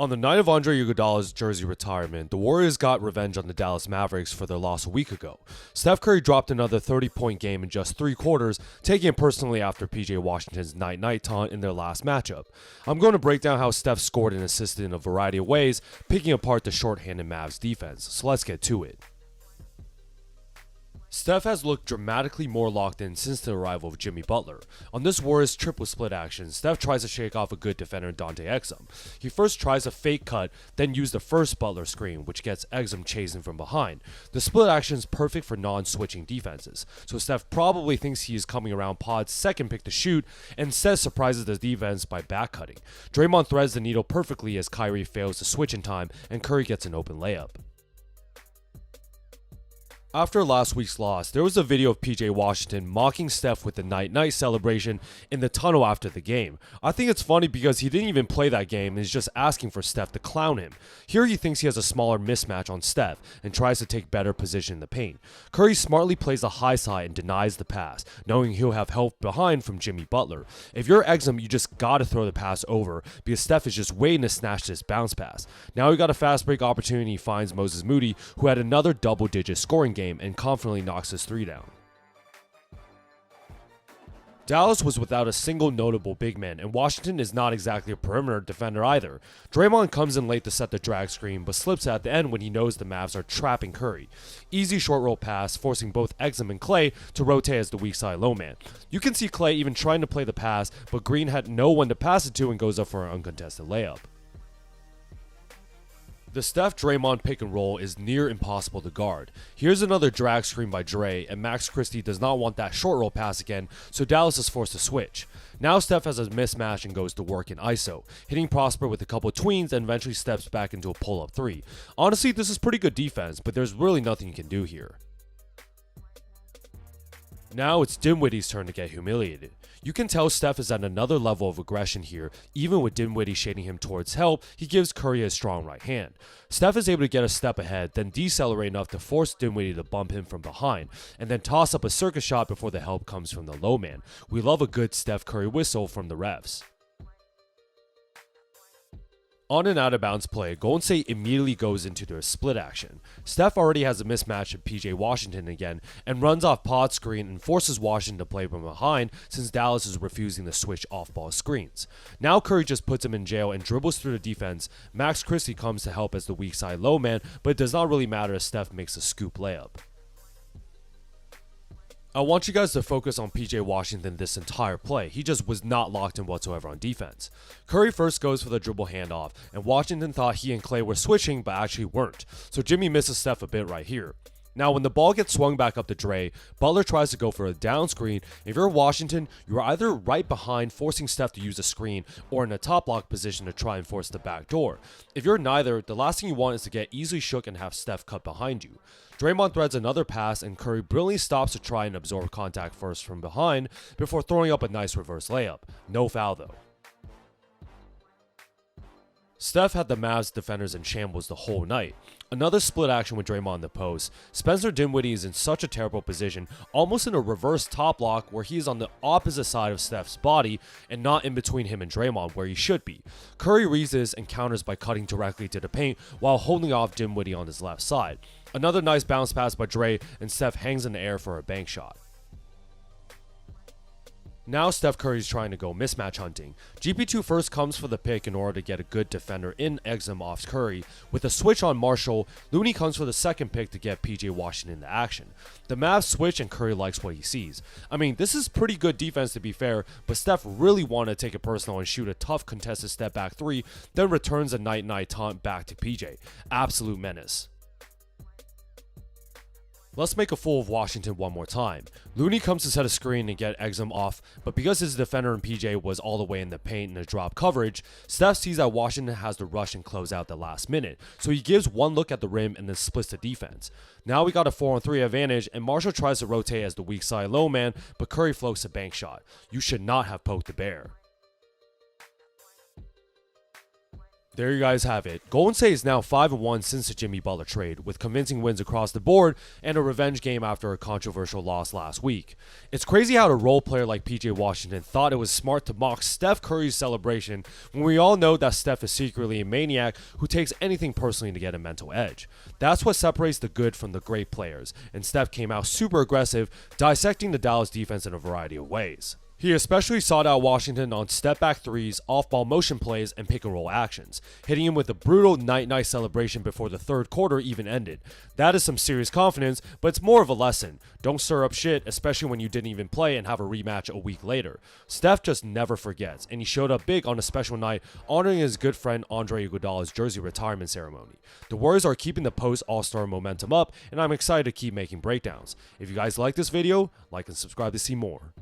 On the night of Andre Iguodala's jersey retirement, the Warriors got revenge on the Dallas Mavericks for their loss a week ago. Steph Curry dropped another 30-point game in just 3 quarters, taking it personally after PJ Washington's night-night taunt in their last matchup. I'm going to break down how Steph scored and assisted in a variety of ways, picking apart the shorthanded Mavs defense, so let's get to it. Steph has looked dramatically more locked in since the arrival of Jimmy Butler. On this Warriors triple split action, Steph tries to shake off a good defender Dante Exum. He first tries a fake cut, then uses the first Butler screen, which gets Exum chasing from behind. The split action is perfect for non-switching defenses, so Steph probably thinks he is coming around Pod's second pick to shoot, and instead surprises the defense by back cutting. Draymond threads the needle perfectly as Kyrie fails to switch in time, and Curry gets an open layup. After last week's loss, there was a video of PJ Washington mocking Steph with the night-night celebration in the tunnel after the game. I think it's funny because he didn't even play that game and is just asking for Steph to clown him. Here he thinks he has a smaller mismatch on Steph and tries to take better position in the paint. Curry smartly plays the high side and denies the pass, knowing he'll have help behind from Jimmy Butler. If you're Exum, you just gotta throw the pass over because Steph is just waiting to snatch this bounce pass. Now he got a fast break opportunity, finds Moses Moody, who had another double-digit scoring game and confidently knocks his 3 down. Dallas was without a single notable big man, and Washington is not exactly a perimeter defender either. Draymond comes in late to set the drag screen, but slips at the end when he knows the Mavs are trapping Curry. Easy short roll pass, forcing both Exum and Clay to rotate as the weak side low man. You can see Clay even trying to play the pass, but Green had no one to pass it to and goes up for an uncontested layup. The Steph-Draymond pick and roll is near impossible to guard. Here's another drag screen by Dre, and Max Christie does not want that short roll pass again, so Dallas is forced to switch. Now Steph has a mismatch and goes to work in ISO, hitting Prosper with a couple tweens and eventually steps back into a pull-up 3. Honestly, this is pretty good defense, but there's really nothing you can do here. Now it's Dinwiddie's turn to get humiliated. You can tell Steph is at another level of aggression here. Even with Dinwiddie shading him towards help, he gives Curry a strong right hand. Steph is able to get a step ahead, then decelerate enough to force Dinwiddie to bump him from behind, and then toss up a circus shot before the help comes from the low man. We love a good Steph Curry whistle from the refs. On an out-of-bounds play, Golden State immediately goes into their split action. Steph already has a mismatch with PJ Washington again and runs off Pod's screen and forces Washington to play from behind since Dallas is refusing to switch off-ball screens. Now Curry just puts him in jail and dribbles through the defense. Max Christie comes to help as the weak side low man, but it does not really matter as Steph makes a scoop layup. I want you guys to focus on PJ Washington this entire play. He just was not locked in whatsoever on defense. Curry first goes for the dribble handoff, and Washington thought he and Clay were switching but actually weren't, so Jimmy misses Steph a bit right here. Now when the ball gets swung back up to Dre, Butler tries to go for a down screen. If you're Washington, you're either right behind forcing Steph to use a screen or in a top lock position to try and force the back door. If you're neither, the last thing you want is to get easily shook and have Steph cut behind you. Draymond threads another pass and Curry brilliantly stops to try and absorb contact first from behind before throwing up a nice reverse layup. No foul though. Steph had the Mavs defenders in shambles the whole night. Another split action with Draymond in the post. Spencer Dinwiddie is in such a terrible position, almost in a reverse top lock where he is on the opposite side of Steph's body and not in between him and Draymond where he should be. Curry reads this and counters by cutting directly to the paint while holding off Dinwiddie on his left side. Another nice bounce pass by Dre and Steph hangs in the air for a bank shot. Now Steph Curry is trying to go mismatch hunting. GP2 first comes for the pick in order to get a good defender in Exum off Curry. With a switch on Marshall, Looney comes for the second pick to get PJ Washington into action. The Mavs switch and Curry likes what he sees. I mean, this is pretty good defense to be fair, but Steph really wanted to take it personal and shoot a tough contested step back 3, then returns a night-night taunt back to PJ. Absolute menace. Let's make a fool of Washington one more time. Looney comes to set a screen and get Exum off, but because his defender and PJ was all the way in the paint in a drop coverage, Steph sees that Washington has to rush and close out the last minute, so he gives one look at the rim and then splits the defense. Now we got a 4-on-3 advantage, and Marshall tries to rotate as the weak side low man, but Curry floats a bank shot. You should not have poked the bear. There you guys have it. Golden State is now 5-1 since the Jimmy Butler trade, with convincing wins across the board and a revenge game after a controversial loss last week. It's crazy how a role player like PJ Washington thought it was smart to mock Steph Curry's celebration when we all know that Steph is secretly a maniac who takes anything personally to get a mental edge. That's what separates the good from the great players, and Steph came out super aggressive, dissecting the Dallas defense in a variety of ways. He especially sought out Washington on step-back threes, off-ball motion plays, and pick-and-roll actions, hitting him with a brutal night-night celebration before the third quarter even ended. That is some serious confidence, but it's more of a lesson. Don't stir up shit, especially when you didn't even play and have a rematch a week later. Steph just never forgets, and he showed up big on a special night, honoring his good friend Andre Iguodala's jersey retirement ceremony. The Warriors are keeping the post-All-Star momentum up, and I'm excited to keep making breakdowns. If you guys like this video, like and subscribe to see more.